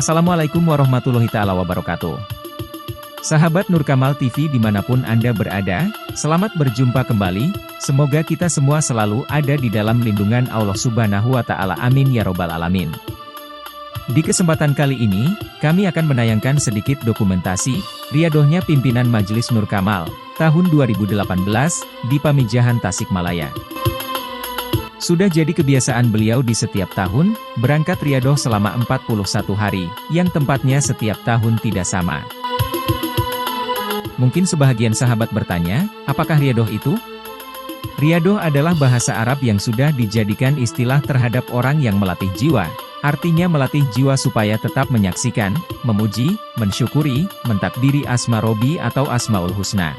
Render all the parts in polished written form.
Assalamualaikum warahmatullahi ta'ala wabarakatuh. Sahabat Nur Kamal TV dimanapun Anda berada, selamat berjumpa kembali, semoga kita semua selalu ada di dalam lindungan Allah Subhanahu wa Ta'ala, amin ya robbal alamin. Di kesempatan kali ini, kami akan menayangkan sedikit dokumentasi, riadohnya pimpinan Majelis Nur Kamal, tahun 2018, di Pamijahan Tasikmalaya. Sudah jadi kebiasaan beliau di setiap tahun, berangkat riadoh selama 41 hari, yang tempatnya setiap tahun tidak sama. Mungkin sebahagian sahabat bertanya, apakah riadoh itu? Riadoh adalah bahasa Arab yang sudah dijadikan istilah terhadap orang yang melatih jiwa, artinya melatih jiwa supaya tetap menyaksikan, memuji, mensyukuri, mentakdiri Asma Robi atau Asmaul Husna.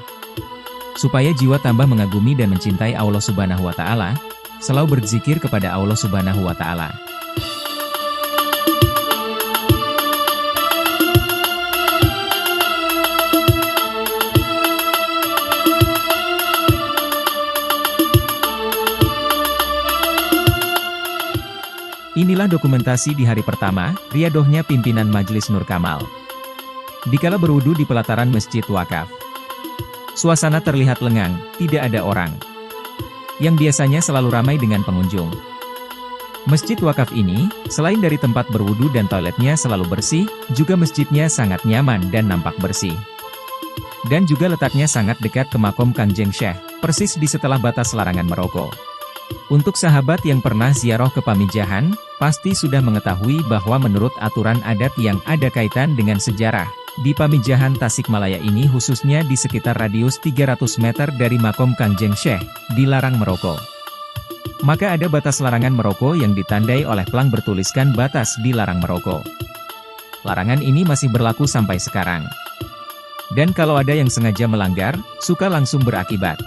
Supaya jiwa tambah mengagumi dan mencintai Allah Subhanahu wa Ta'ala, selalu berzikir kepada Allah Subhanahu wa Ta'ala. Inilah dokumentasi di hari pertama, riadohnya pimpinan Majelis Nur Kamal. Dikala berwudu di pelataran Masjid Wakaf. Suasana terlihat lengang, tidak ada orang. Yang biasanya selalu ramai dengan pengunjung. Masjid Wakaf ini, selain dari tempat berwudu dan toiletnya selalu bersih, juga masjidnya sangat nyaman dan nampak bersih. Dan juga letaknya sangat dekat ke makom Kangjeng Syekh, persis di setelah batas larangan merokok. Untuk sahabat yang pernah ziarah ke Pamijahan, pasti sudah mengetahui bahwa menurut aturan adat yang ada kaitan dengan sejarah, di Pamijahan Tasikmalaya ini khususnya di sekitar radius 300 meter dari makom Kangjeng Syekh, dilarang merokok. Maka ada batas larangan merokok yang ditandai oleh plang bertuliskan batas dilarang merokok. Larangan ini masih berlaku sampai sekarang. Dan kalau ada yang sengaja melanggar, suka langsung berakibat.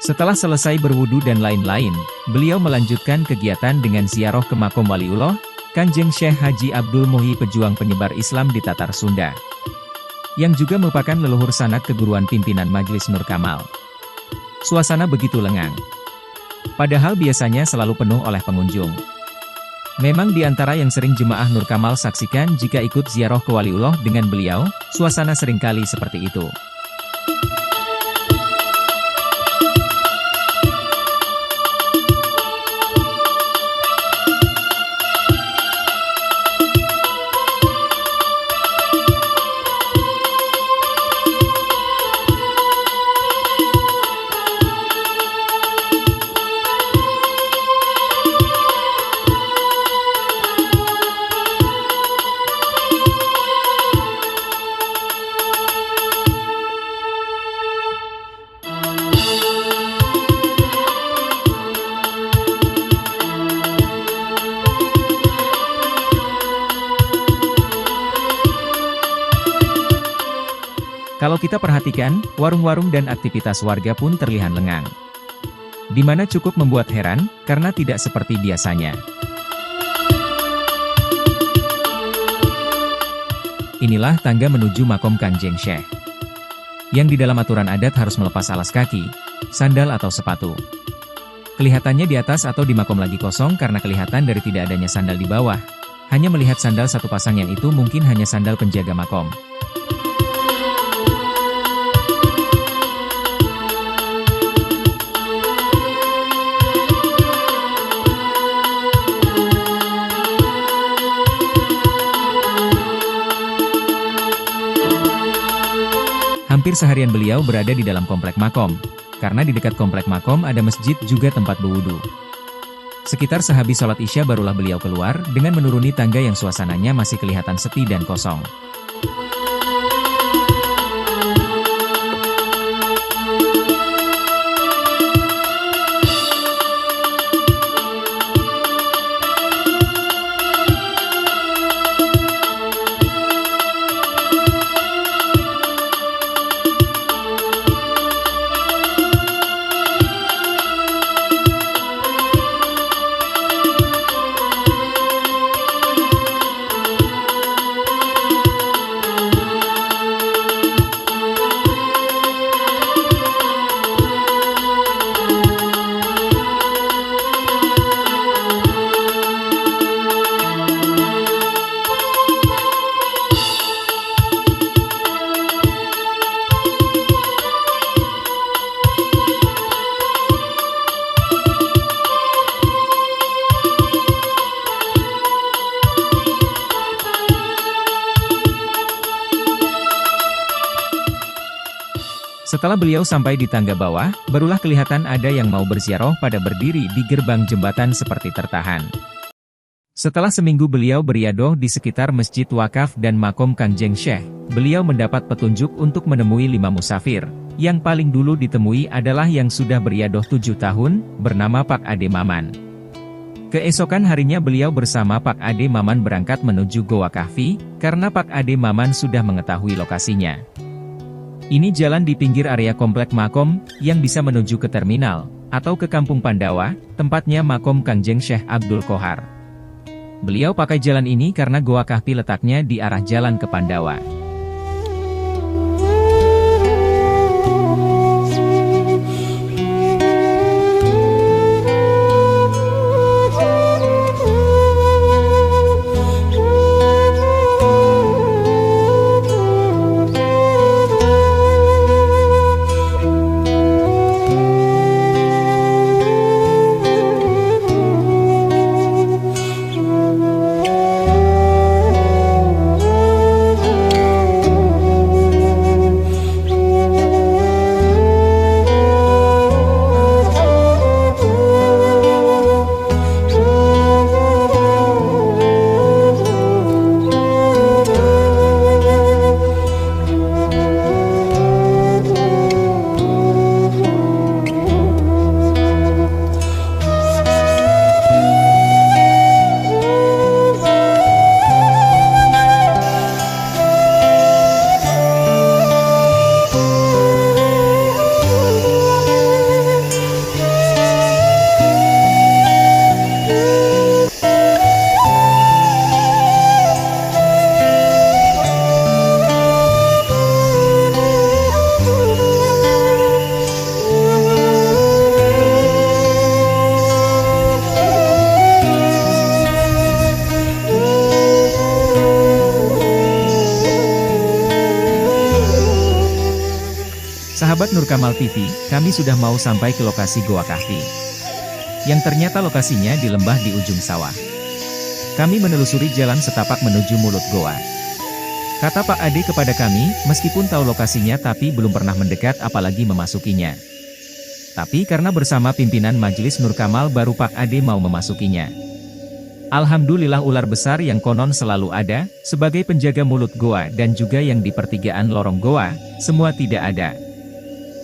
Setelah selesai berwudu dan lain-lain, beliau melanjutkan kegiatan dengan ziarah ke makom Waliullah, Kanjeng Syekh Haji Abdul Muhyi, pejuang penyebar Islam di Tatar Sunda. Yang juga merupakan leluhur sanak keguruan pimpinan Majelis Nur Kamal. Suasana begitu lengang. Padahal biasanya selalu penuh oleh pengunjung. Memang di antara yang sering jemaah Nur Kamal saksikan jika ikut ziarah ke Waliullah dengan beliau, suasana seringkali seperti itu. Kalau kita perhatikan, warung-warung dan aktivitas warga pun terlihat lengang. Dimana cukup membuat heran, karena tidak seperti biasanya. Inilah tangga menuju makom Kanjeng Syekh. Yang di dalam aturan adat harus melepas alas kaki, sandal atau sepatu. Kelihatannya di atas atau di makom lagi kosong karena kelihatan dari tidak adanya sandal di bawah. Hanya melihat sandal satu pasang yang itu mungkin hanya sandal penjaga makom. Hampir seharian beliau berada di dalam komplek makom, karena di dekat komplek makom ada masjid juga tempat berwudu. Sekitar sehabis sholat Isya barulah beliau keluar dengan menuruni tangga yang suasananya masih kelihatan sepi dan kosong. Setelah beliau sampai di tangga bawah, barulah kelihatan ada yang mau berziarah pada berdiri di gerbang jembatan seperti tertahan. Setelah seminggu beliau beriadoh di sekitar Masjid Wakaf dan Makom Kangjeng Syekh, beliau mendapat petunjuk untuk menemui 5 musafir. Yang paling dulu ditemui adalah yang sudah beriadoh 7 tahun, bernama Pak Ade Maman. Keesokan harinya beliau bersama Pak Ade Maman berangkat menuju Goa Kahfi, karena Pak Ade Maman sudah mengetahui lokasinya. Ini jalan di pinggir area komplek Makom, yang bisa menuju ke terminal, atau ke Kampung Pandawa, tempatnya Makom Kangjeng Syekh Abdul Qohar. Beliau pakai jalan ini karena Goa Kahfi letaknya di arah jalan ke Pandawa. Sahabat Nur Kamal TV, kami sudah mau sampai ke lokasi Goa Kahfi. Yang ternyata lokasinya di lembah di ujung sawah. Kami menelusuri jalan setapak menuju mulut goa. Kata Pak Ade kepada kami, meskipun tahu lokasinya tapi belum pernah mendekat apalagi memasukinya. Tapi karena bersama pimpinan Majelis Nur Kamal baru Pak Ade mau memasukinya. Alhamdulillah ular besar yang konon selalu ada, sebagai penjaga mulut goa dan juga yang di pertigaan lorong goa, semua tidak ada.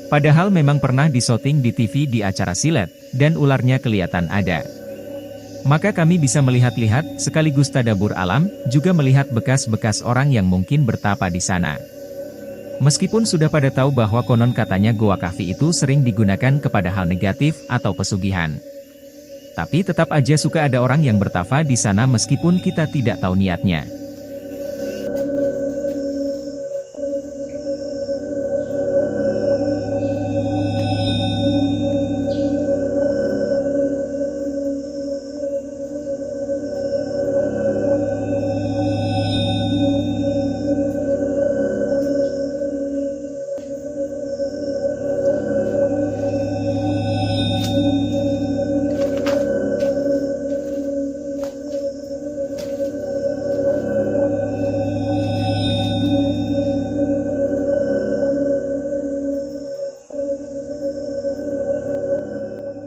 Padahal memang pernah disyuting di TV di acara silet, dan ularnya kelihatan ada. Maka kami bisa melihat-lihat, sekaligus tadabur alam, juga melihat bekas-bekas orang yang mungkin bertapa di sana. Meskipun sudah pada tahu bahwa konon katanya Goa Kahfi itu sering digunakan kepada hal negatif atau pesugihan. Tapi tetap aja suka ada orang yang bertapa di sana meskipun kita tidak tahu niatnya.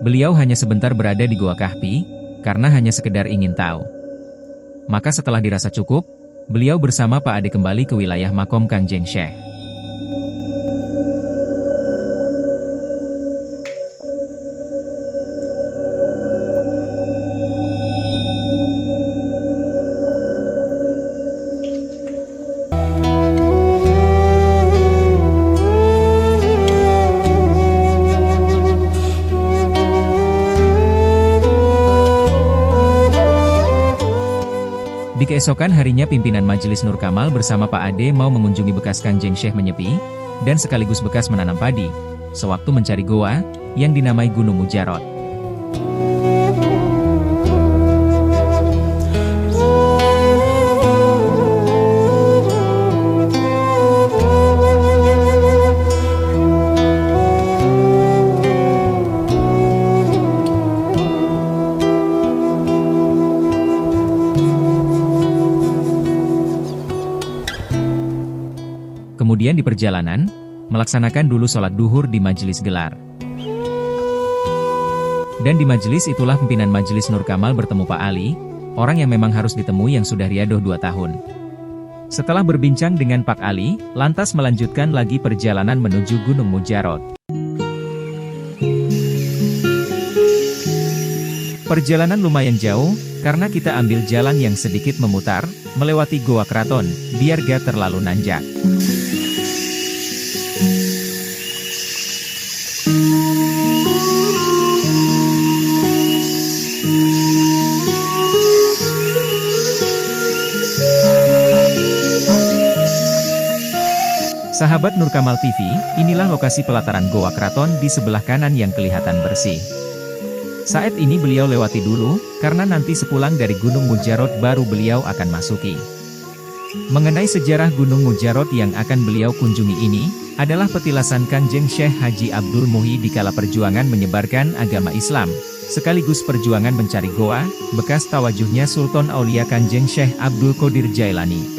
Beliau hanya sebentar berada di Goa Kahfi, karena hanya sekedar ingin tahu. Maka setelah dirasa cukup, beliau bersama Pak Ade kembali ke wilayah Makom Kangjeng Syekh. Di keesokan harinya pimpinan Majelis Nur Kamal bersama Pak Ade mau mengunjungi bekas Kangjeng Syekh menyepi, dan sekaligus bekas menanam padi, sewaktu mencari goa, yang dinamai Gunung Mujarot. Kemudian di perjalanan, melaksanakan dulu sholat duhur di majelis gelar. Dan di majelis itulah pimpinan Majelis Nur Kamal bertemu Pak Ali, orang yang memang harus ditemui yang sudah riadoh 2 tahun. Setelah berbincang dengan Pak Ali, lantas melanjutkan lagi perjalanan menuju Gunung Mujarot. Perjalanan lumayan jauh, karena kita ambil jalan yang sedikit memutar, melewati Goa Keraton, biar gak terlalu nanjak. Sahabat Nur Kamal TV, inilah lokasi pelataran Goa Keraton di sebelah kanan yang kelihatan bersih. Saat ini beliau lewati dulu, karena nanti sepulang dari Gunung Mujarot baru beliau akan masuki. Mengenai sejarah Gunung Mujarot yang akan beliau kunjungi ini, adalah petilasan Kanjeng Syekh Haji Abdul Muhyi dikala perjuangan menyebarkan agama Islam, sekaligus perjuangan mencari goa, bekas tawajuhnya Sultan Aulia Kanjeng Syekh Abdul Qadir Jailani.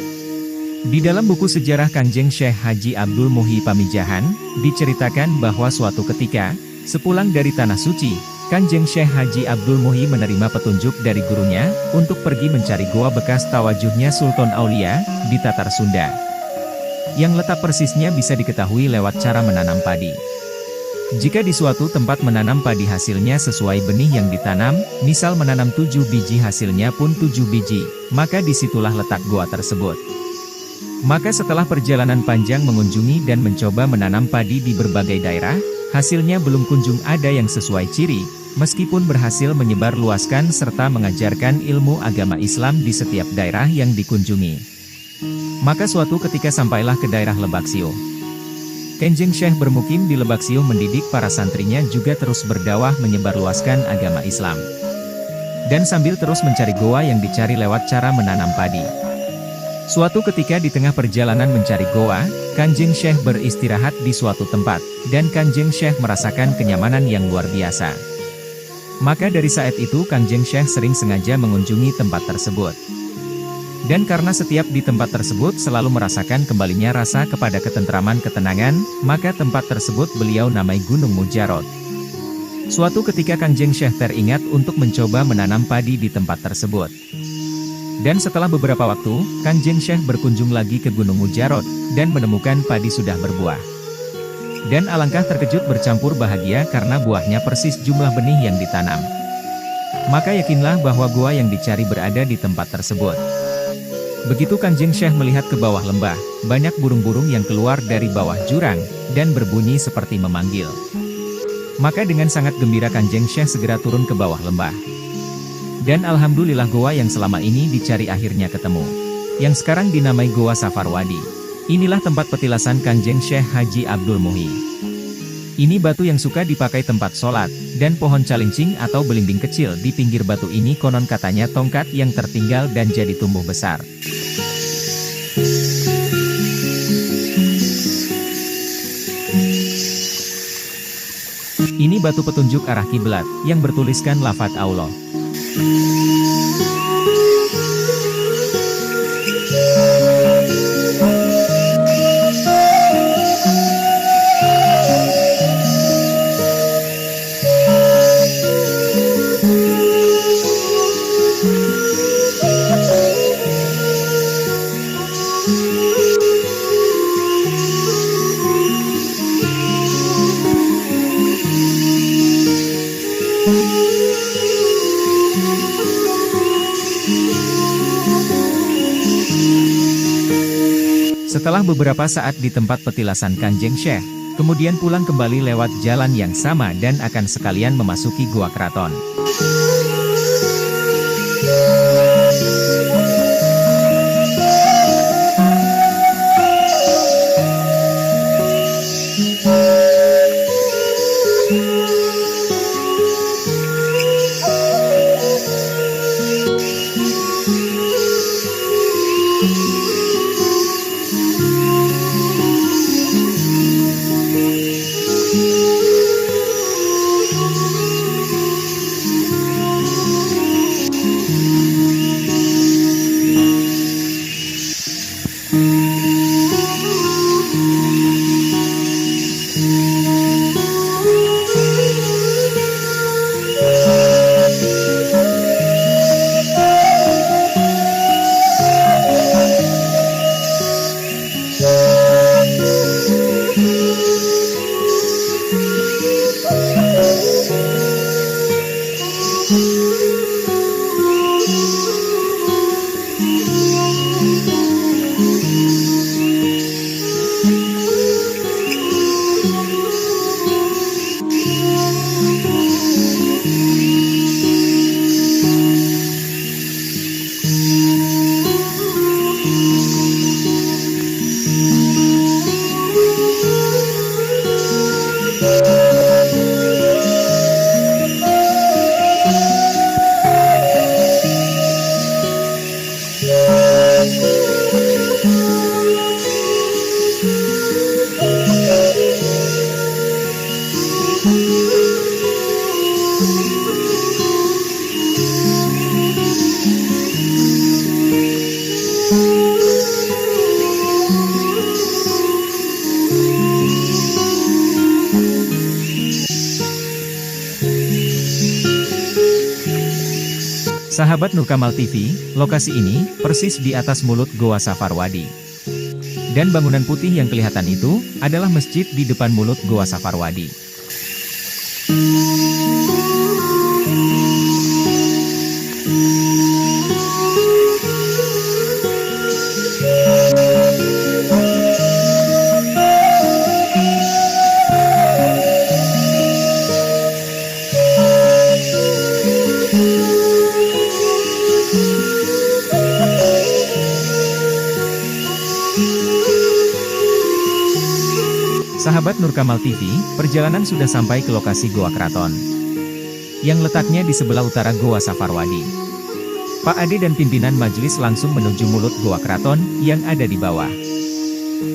Di dalam buku sejarah Kanjeng Syekh Haji Abdul Muhyi Pamijahan, diceritakan bahwa suatu ketika, sepulang dari Tanah Suci, Kanjeng Syekh Haji Abdul Muhyi menerima petunjuk dari gurunya, untuk pergi mencari goa bekas tawajuhnya Sultan Aulia, di Tatar Sunda. Yang letak persisnya bisa diketahui lewat cara menanam padi. Jika di suatu tempat menanam padi hasilnya sesuai benih yang ditanam, misal menanam 7 biji hasilnya pun 7 biji, maka disitulah letak goa tersebut. Maka setelah perjalanan panjang mengunjungi dan mencoba menanam padi di berbagai daerah, hasilnya belum kunjung ada yang sesuai ciri, meskipun berhasil menyebar luaskan serta mengajarkan ilmu agama Islam di setiap daerah yang dikunjungi. Maka suatu ketika sampailah ke daerah Lebaksio. Kanjeng Syekh bermukim di Lebaksio mendidik para santrinya juga terus berdakwah menyebarluaskan agama Islam. Dan sambil terus mencari goa yang dicari lewat cara menanam padi. Suatu ketika di tengah perjalanan mencari goa, Kanjeng Syekh beristirahat di suatu tempat, dan Kanjeng Syekh merasakan kenyamanan yang luar biasa. Maka dari saat itu Kanjeng Syekh sering sengaja mengunjungi tempat tersebut. Dan karena setiap di tempat tersebut selalu merasakan kembalinya rasa kepada ketentraman ketenangan, maka tempat tersebut beliau namai Gunung Mujarot. Suatu ketika Kanjeng Syekh teringat untuk mencoba menanam padi di tempat tersebut. Dan setelah beberapa waktu, Kanjeng Syekh berkunjung lagi ke Gunung Mujarot, dan menemukan padi sudah berbuah. Dan alangkah terkejut bercampur bahagia karena buahnya persis jumlah benih yang ditanam. Maka yakinlah bahwa goa yang dicari berada di tempat tersebut. Begitu Kanjeng Syekh melihat ke bawah lembah, banyak burung-burung yang keluar dari bawah jurang, dan berbunyi seperti memanggil. Maka dengan sangat gembira Kanjeng Syekh segera turun ke bawah lembah. Dan alhamdulillah goa yang selama ini dicari akhirnya ketemu. Yang sekarang dinamai Goa Safarwadi. Inilah tempat petilasan Kanjeng Syekh Haji Abdul Muhyi. Ini batu yang suka dipakai tempat sholat, dan pohon calincing atau belimbing kecil di pinggir batu ini konon katanya tongkat yang tertinggal dan jadi tumbuh besar. Ini batu petunjuk arah kiblat, yang bertuliskan lafadz Allah. Setelah beberapa saat di tempat petilasan Kanjeng Syekh, kemudian pulang kembali lewat jalan yang sama dan akan sekalian memasuki Goa Keraton. Sahabat Nurkamal TV, lokasi ini persis di atas mulut Goa Safarwadi. Dan bangunan putih yang kelihatan itu adalah masjid di depan mulut Goa Safarwadi. Sahabat Nurkamal TV, perjalanan sudah sampai ke lokasi Goa Keraton, yang letaknya di sebelah utara Goa Safarwadi. Pak Ade dan pimpinan majelis langsung menuju mulut Goa Keraton, yang ada di bawah.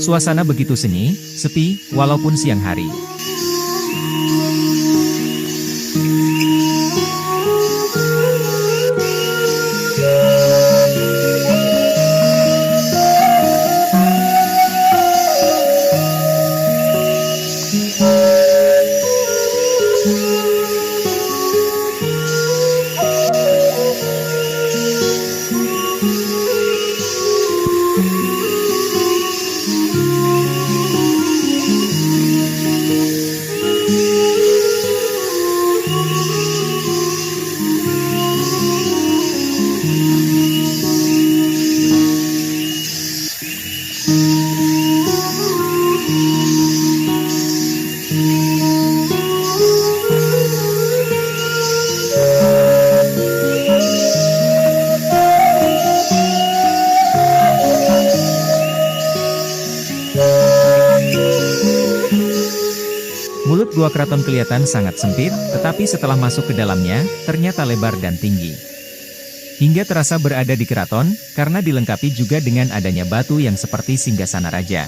Suasana begitu sunyi, sepi, walaupun siang hari. Mulut Goa Keraton kelihatan sangat sempit, tetapi setelah masuk ke dalamnya, ternyata lebar dan tinggi. Hingga terasa berada di keraton, karena dilengkapi juga dengan adanya batu yang seperti singgasana raja.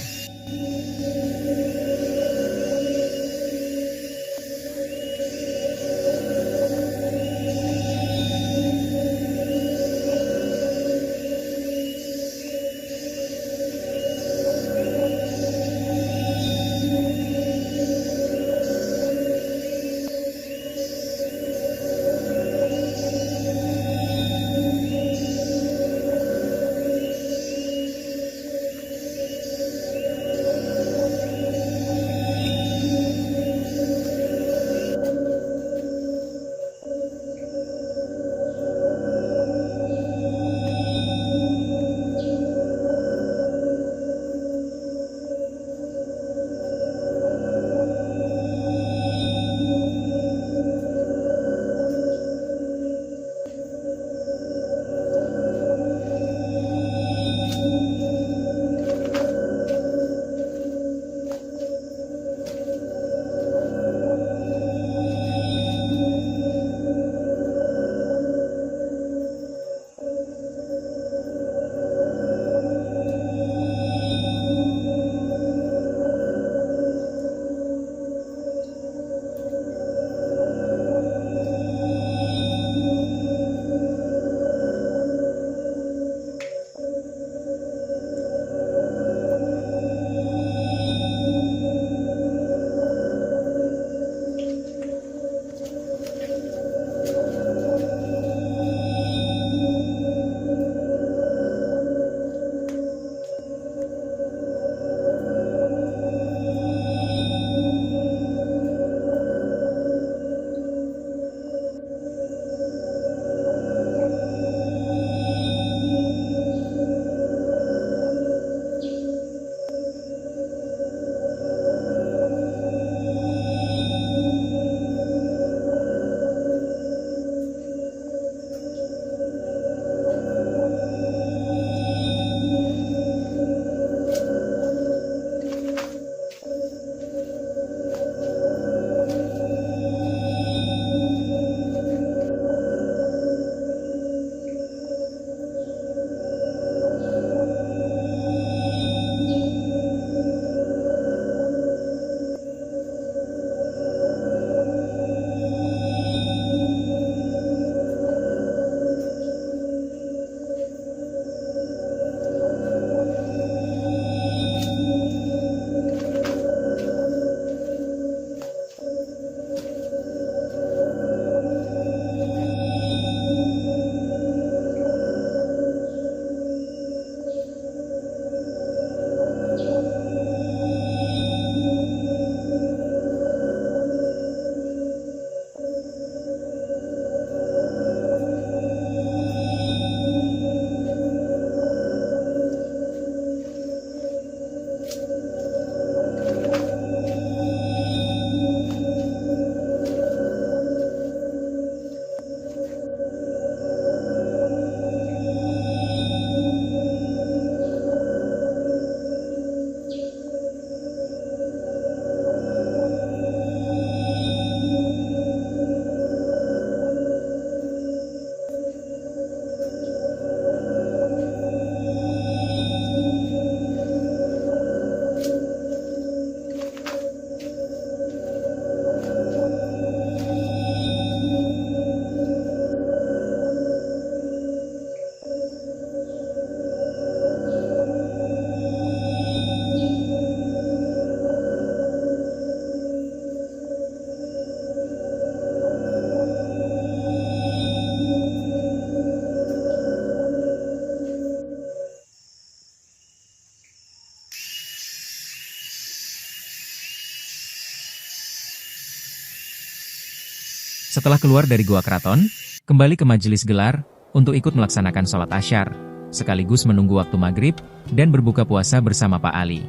Setelah keluar dari Gua Keraton, kembali ke majelis gelar, untuk ikut melaksanakan sholat asyar, sekaligus menunggu waktu maghrib, dan berbuka puasa bersama Pak Ali.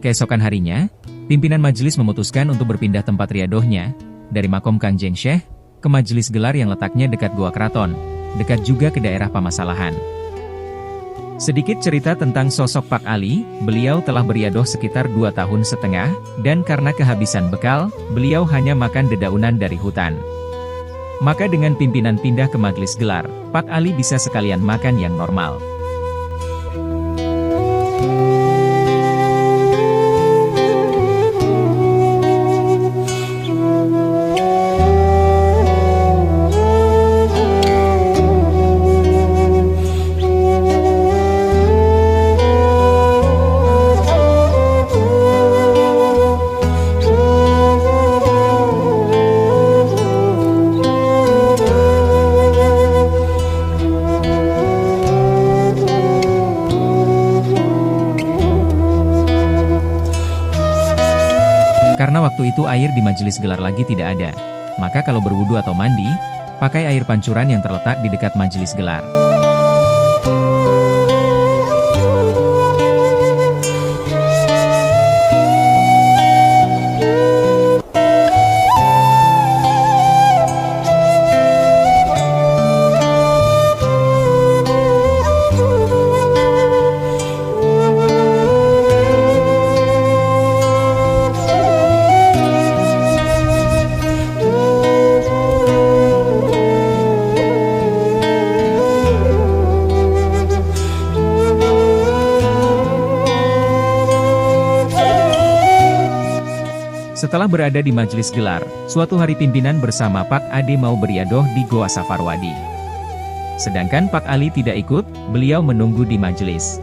Keesokan harinya, pimpinan majelis memutuskan untuk berpindah tempat riadohnya, dari makom Kanjeng Syekh, ke majelis gelar yang letaknya dekat Gua Keraton, dekat juga ke daerah Pamasalahan. Sedikit cerita tentang sosok Pak Ali, beliau telah beriadoh sekitar 2,5 tahun, dan karena kehabisan bekal, beliau hanya makan dedaunan dari hutan. Maka dengan pimpinan pindah ke majelis gelar, Pak Ali bisa sekalian makan yang normal. Karena waktu itu air di majelis gelar lagi tidak ada, maka kalau berwudu atau mandi, pakai air pancuran yang terletak di dekat majelis gelar. Setelah berada di majelis gelar, suatu hari pimpinan bersama Pak Ade mau beriadoh di Goa Safarwadi. Sedangkan Pak Ali tidak ikut, beliau menunggu di majelis.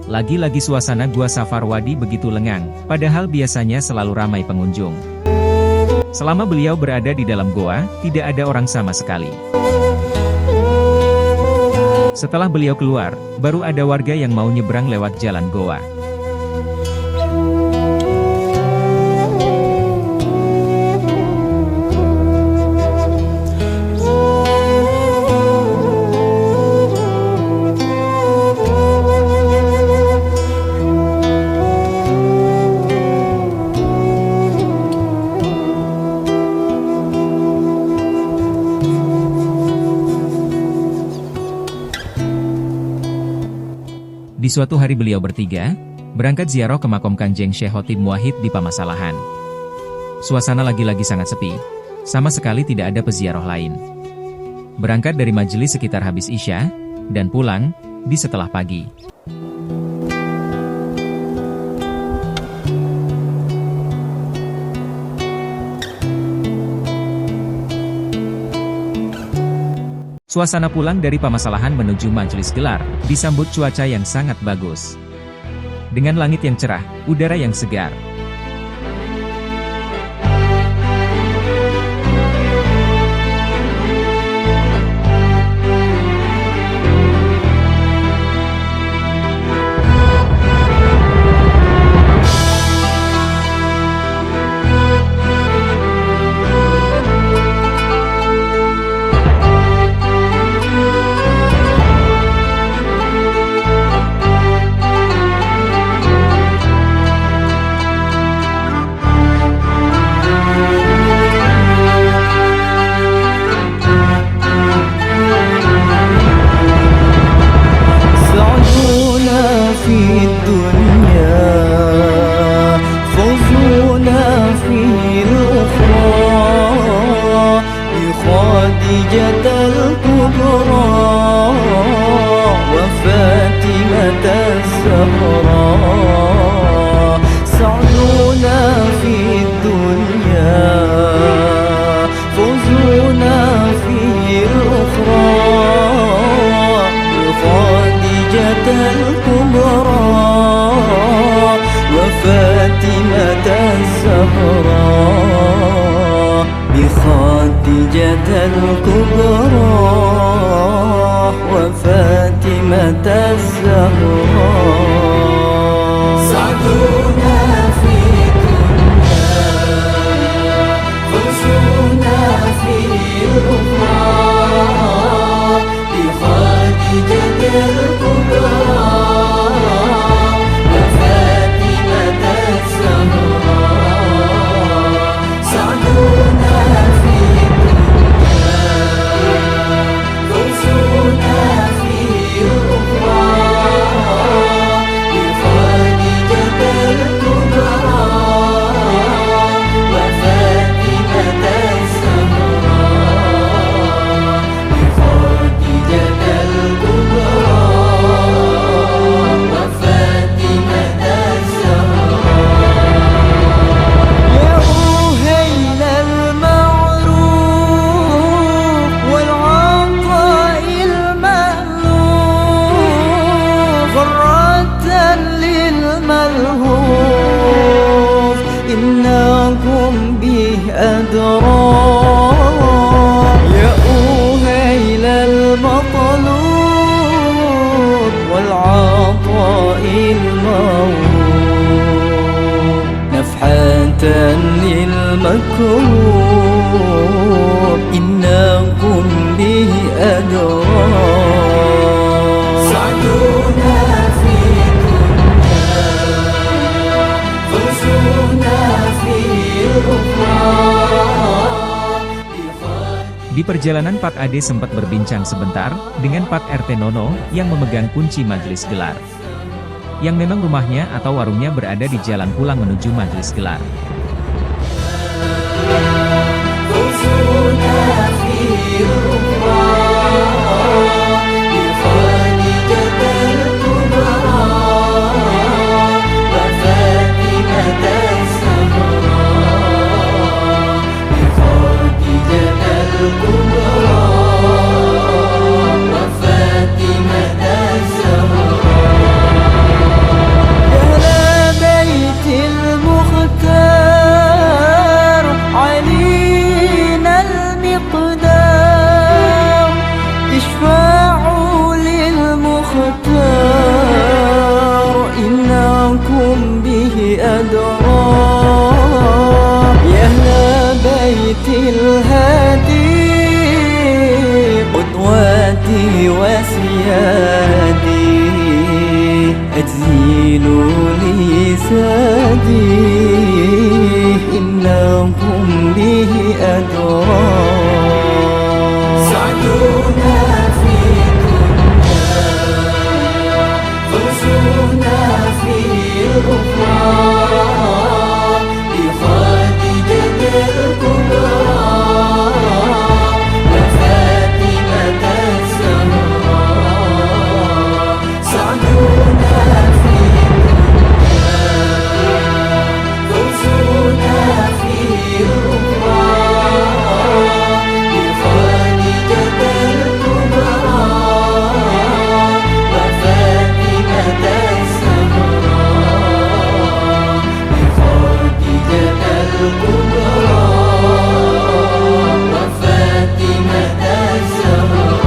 Lagi-lagi suasana Gua Safarwadi begitu lengang, padahal biasanya selalu ramai pengunjung. Selama beliau berada di dalam goa, tidak ada orang sama sekali. Setelah beliau keluar, baru ada warga yang mau nyebrang lewat jalan goa. Di suatu hari beliau bertiga, berangkat ziarah ke makom Kanjeng Syekh Khotib Muwahhid di Pamasalahan. Suasana lagi-lagi sangat sepi, sama sekali tidak ada peziarah lain. Berangkat dari majelis sekitar habis Isya, dan pulang, di setelah pagi. Suasana pulang dari Pamasalahan menuju majelis gelar, disambut cuaca yang sangat bagus. Dengan langit yang cerah, udara yang segar. وفاتمة الزهراء بخديجة الكبرى وفاطمة الزهراء. سعدنا في الدنيا فوزنا في الأخرى بخديجة الكبرى وفاطمة الزهراء. سعدنا في الدنيا فوزنا في الأخرى بخديجة الكبرى وفاطمة الزهراء. بخديجة الكبرى وفاطمة الزهراء. يا أهيل المعروف والعطاء المألوف فرة للملهوف إنكم به أدرى. يا أهيل المطلوب والعطاء الموهوب نفحة للمكروب إنكم به أدرى. سعدنا في الدنيا فوزنا في الأخرى. Di perjalanan Pak Ade sempat berbincang sebentar dengan Pak RT Nono yang memegang kunci majelis gelar. Yang memang rumahnya atau warungnya berada di jalan pulang menuju majelis gelar. فوزنا في الأخرى بخديجة الكبرى وفاطمة الزهراء. بخديجة الكبرى وفاطمة الزهراء. أهل بيت المختار علينا المقدار اشفعوا للمختار إنكم به أدرى. يا أهل بيت الهادي قدوتي وسيادي أجزيلوا لي سادي إنكم به أدرى. سعدنا في الدنيا فوزنا في الأخرى بخديجة الكبرى وفاطمة الزهراء. سعدنا في الدنيا فوزنا في الأخرى بخديجة الكبرى وفاطمة الزهراء. بخديجة الكبرى وفاطمة الزهراء.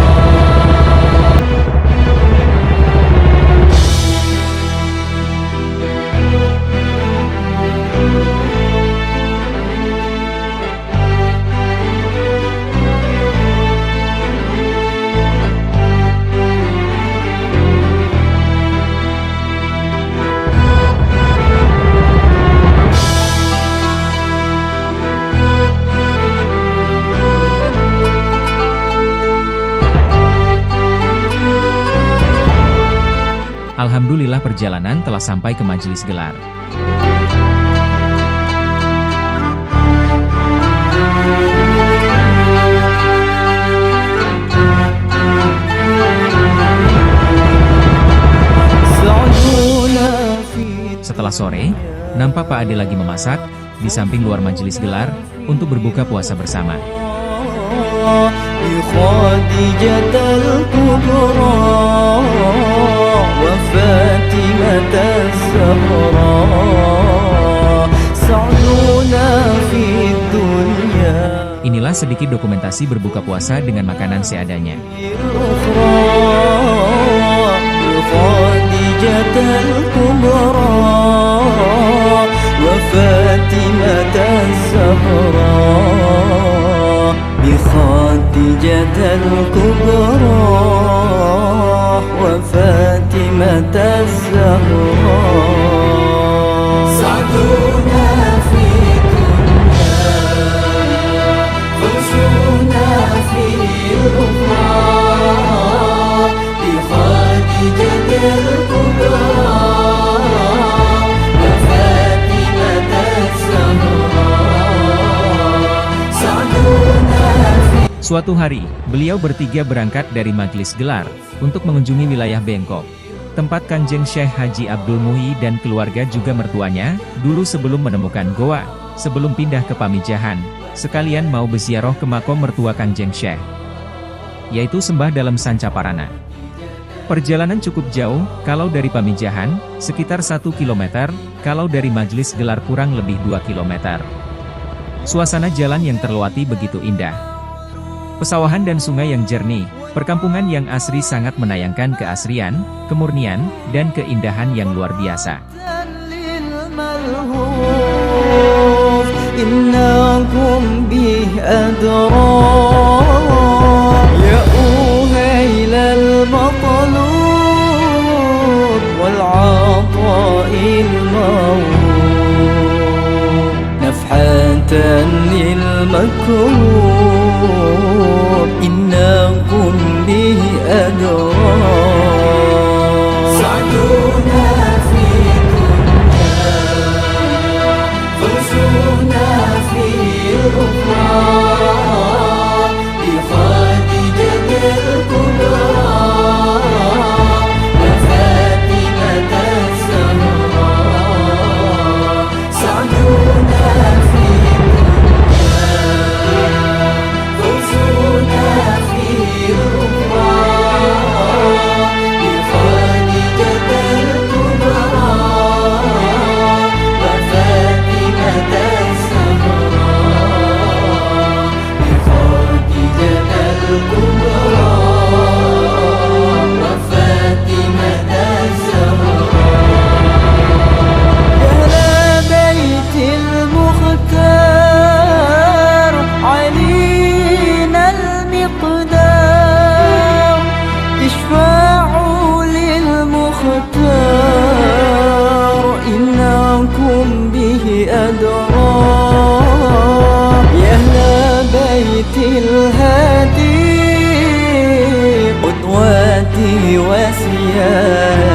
Alhamdulillah perjalanan telah sampai ke majelis gelar. Setelah sore, nampak Pak Ade lagi memasak di samping luar majelis gelar untuk berbuka puasa bersama. بخديجة الكبرى وفاطمة الزهراء. سعدنا في الدنيا. Inilah sedikit dokumentasi berbuka puasa dengan makanan seadanya. خديجة الكبرى وفاطمة الزهراء بخديجة الكبرى وفاطمة الزهراء سعدنا في الدنيا فوزنا في الأخرى Suatu hari, beliau bertiga berangkat dari Majelis Gelar, untuk mengunjungi wilayah Bengkok. Tempat Kanjeng Syekh Haji Abdul Muhyi dan keluarga juga mertuanya, dulu sebelum menemukan goa, sebelum pindah ke Pamijahan, sekalian mau berziarah ke makom mertua Kanjeng Syekh, yaitu Sembah Dalam Sancaparana. Perjalanan cukup jauh, kalau dari Pamijahan, sekitar 1 km, kalau dari Majelis Gelar kurang lebih 2 km. Suasana jalan yang terlewati begitu indah. Pesawahan dan sungai yang jernih, perkampungan yang asri sangat menayangkan keasrian, kemurnian, dan keindahan yang luar biasa. إنكم به أدرى سعدنا في الدنيا فوزنا في الأخرى بخديجة الكبرى وفاطمة الزهراء سعدنا في وسيادي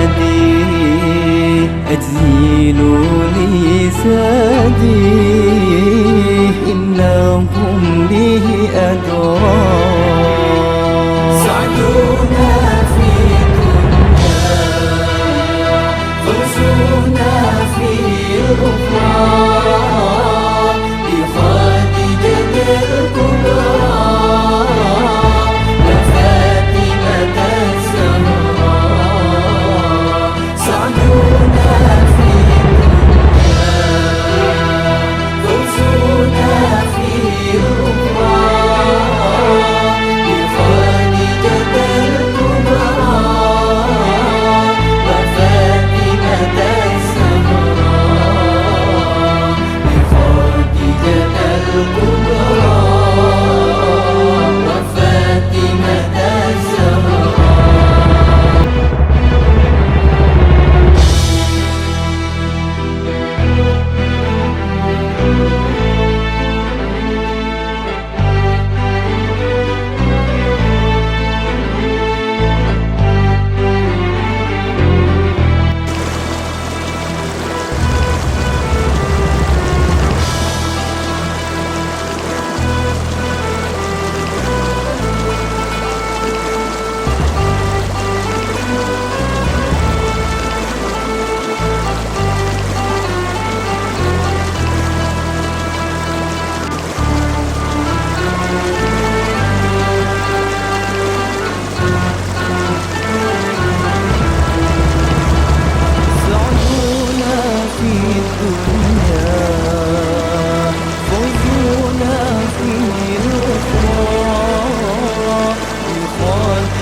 أجزيل لي سادي إنكم به أدرى سعدنا في الدنيا فوزنا في الأخرى بخديجة الكبرى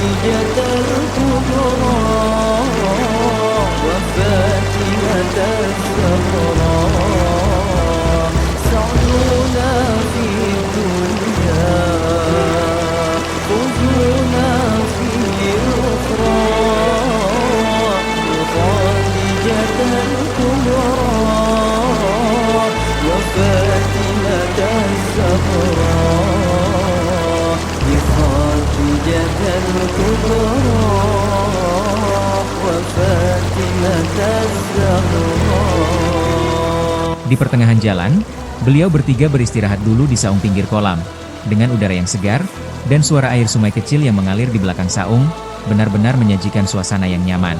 وخديجة الكبرى وفاتمة الزهراء سعدونا في الدنيا خذونا في الأخرى وخديجة الكبرى وفاتمة الزهراء لخديجة الكبرى وفاتمة الزهراء. Di pertengahan jalan, beliau bertiga beristirahat dulu di saung pinggir kolam. Dengan udara yang segar, dan suara air sungai kecil yang mengalir di belakang saung, benar-benar menyajikan suasana yang nyaman.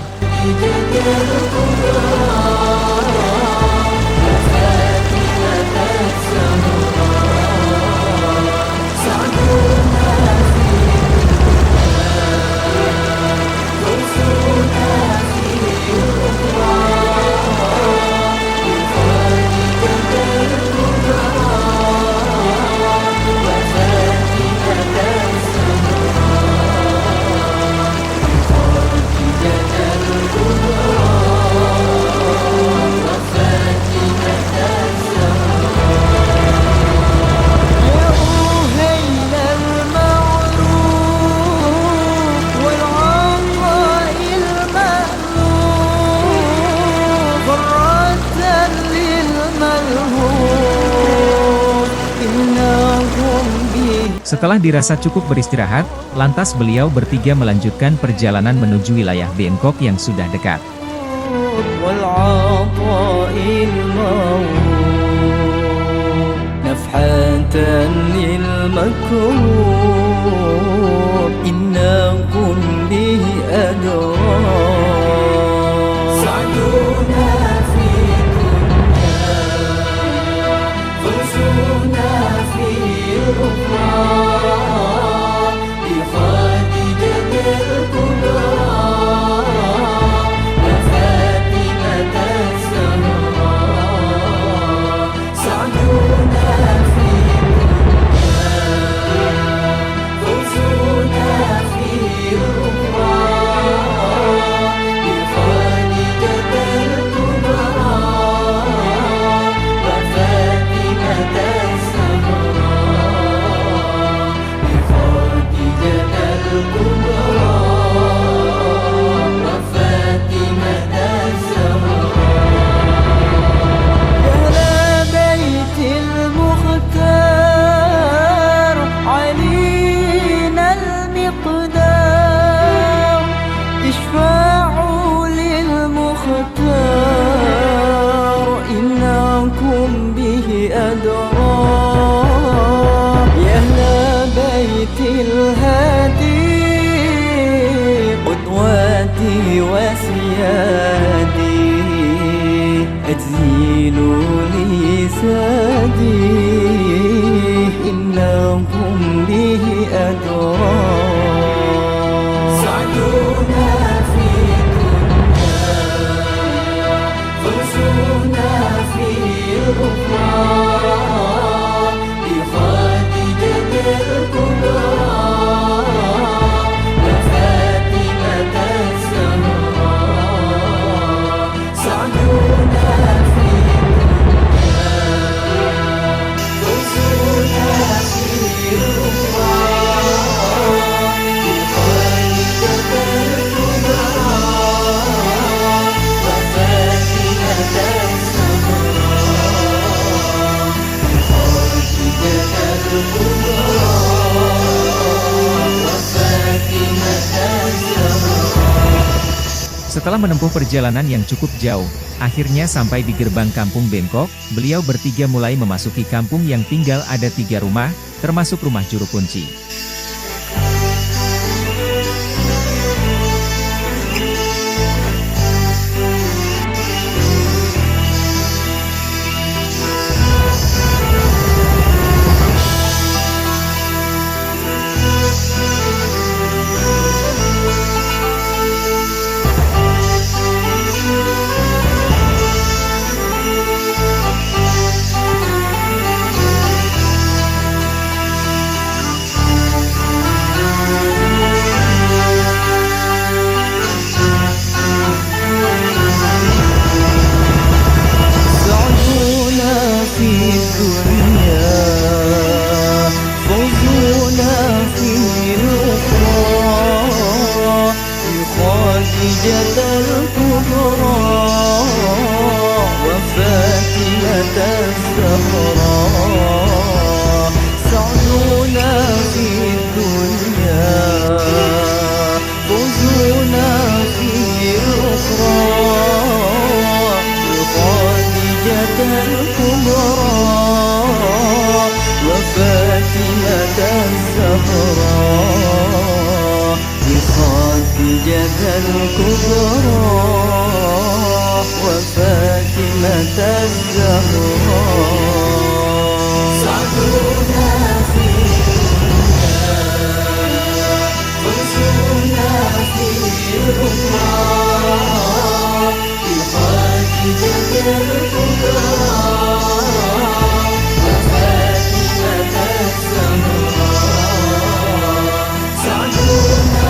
Setelah dirasa cukup beristirahat, lantas beliau bertiga melanjutkan perjalanan menuju wilayah Bangkok yang sudah dekat. Setelah menempuh perjalanan yang cukup jauh, akhirnya sampai di gerbang kampung Bangkok. Beliau bertiga mulai memasuki kampung yang tinggal ada 3 rumah, termasuk rumah juru kunci. الكبرى وفاتمة الزهراء سعدنا فيها فوزنا في الأمراء بخاتمة الكبرى وفاتمة الزهراء سعدنا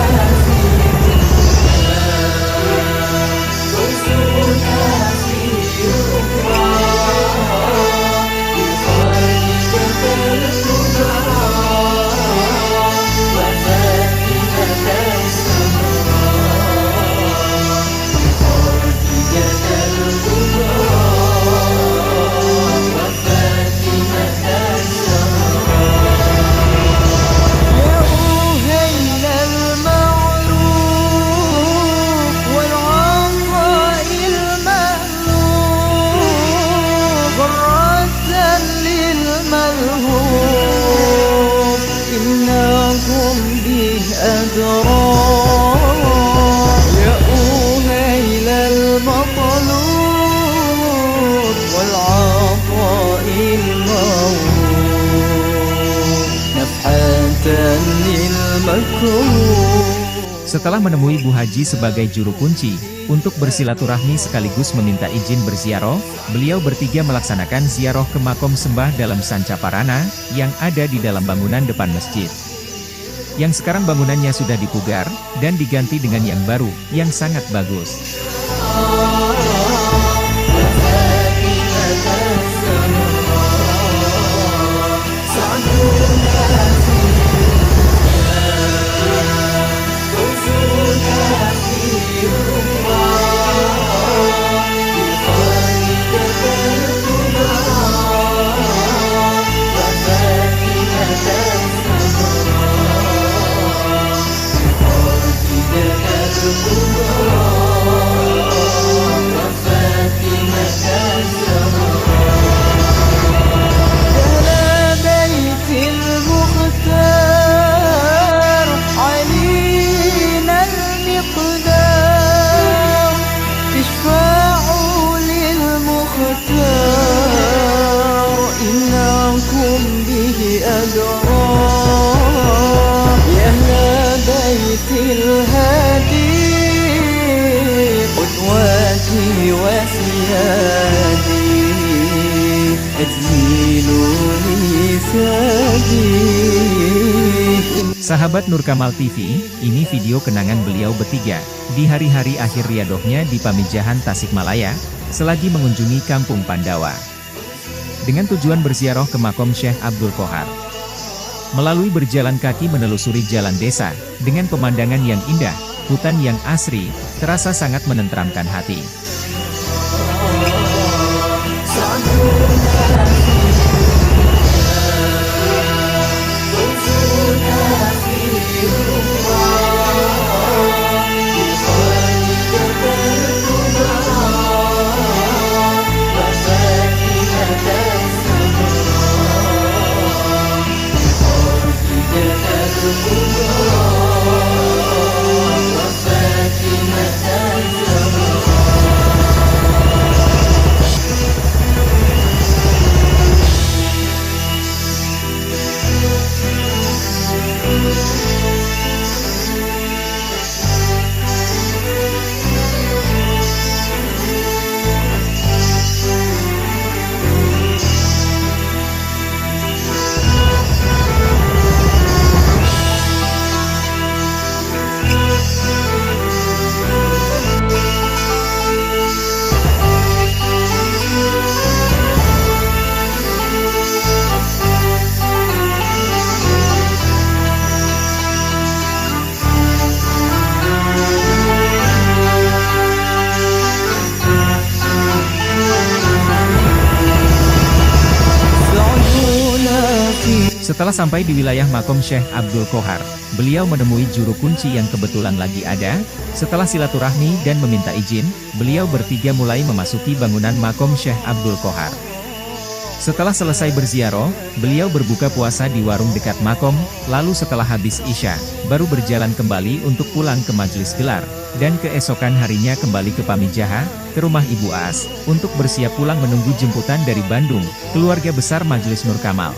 إنكم به أدراك يا أهيل المطلوب والعطاء الموهوب نفحة للمكروه. Setelah menemui Bu Haji sebagai juru kunci, untuk bersilaturahmi sekaligus meminta izin berziarah, beliau bertiga melaksanakan ziarah ke makom sembah dalam Sanca Parana, yang ada di dalam bangunan depan masjid. Yang sekarang bangunannya sudah dipugar, dan diganti dengan yang baru, yang sangat bagus. Sahabat Nur Kamal TV, ini video kenangan beliau bertiga, di hari-hari akhir riadohnya di Pamijahan Tasikmalaya, selagi mengunjungi Kampung Pandawa. Dengan tujuan berziarah ke makom Syekh Abdul Qohar. Melalui berjalan kaki menelusuri jalan desa, dengan pemandangan yang indah, hutan yang asri, terasa sangat menenteramkan hati. Setelah sampai di wilayah makom Syekh Abdul Qohar, beliau menemui juru kunci yang kebetulan lagi ada. Setelah silaturahmi dan meminta izin, beliau bertiga mulai memasuki bangunan makom Syekh Abdul Qohar. Setelah selesai berziarah, beliau berbuka puasa di warung dekat makom, lalu setelah habis Isya, baru berjalan kembali untuk pulang ke majelis gelar, dan keesokan harinya kembali ke Pamijaha, ke rumah Ibu As, untuk bersiap pulang menunggu jemputan dari Bandung, keluarga besar Majelis Nur Kamal.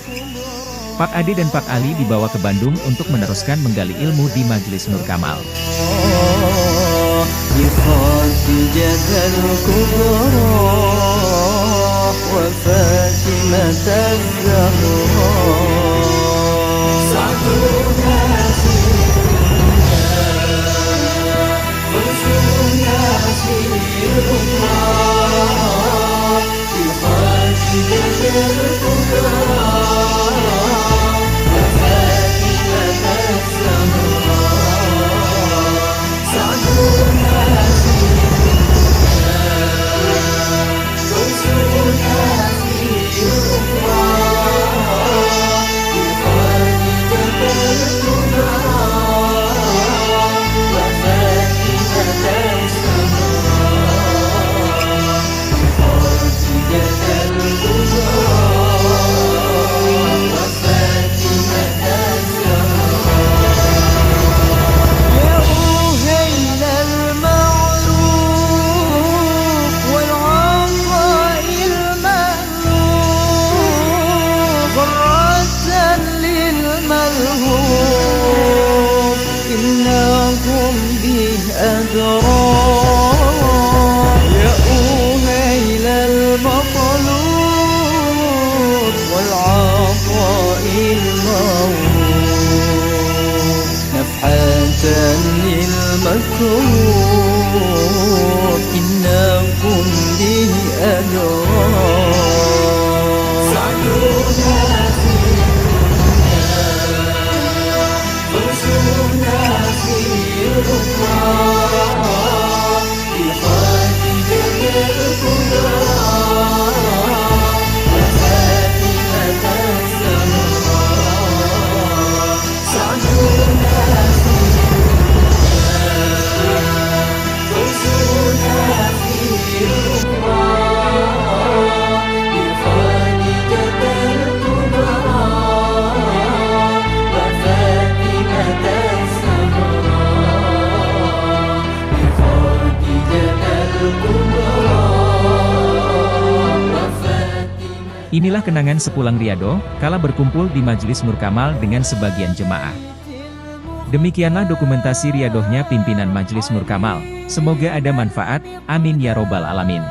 Pak Ade dan Pak Ali dibawa ke Bandung untuk meneruskan menggali ilmu di Majelis Nur Kamal. بخديجة الكبرى وفاطمة إنكم به أدرار يا أهيل المطلوب والعطاء الموهوب نفحة للمكروب إنكم به أدرار Inilah kenangan sepulang Riyadhah, kala berkumpul di Majelis Nur Kamal dengan sebagian jemaah. Demikianlah dokumentasi Riyadhahnya pimpinan Majelis Nur Kamal. Semoga ada manfaat, amin ya robbal alamin.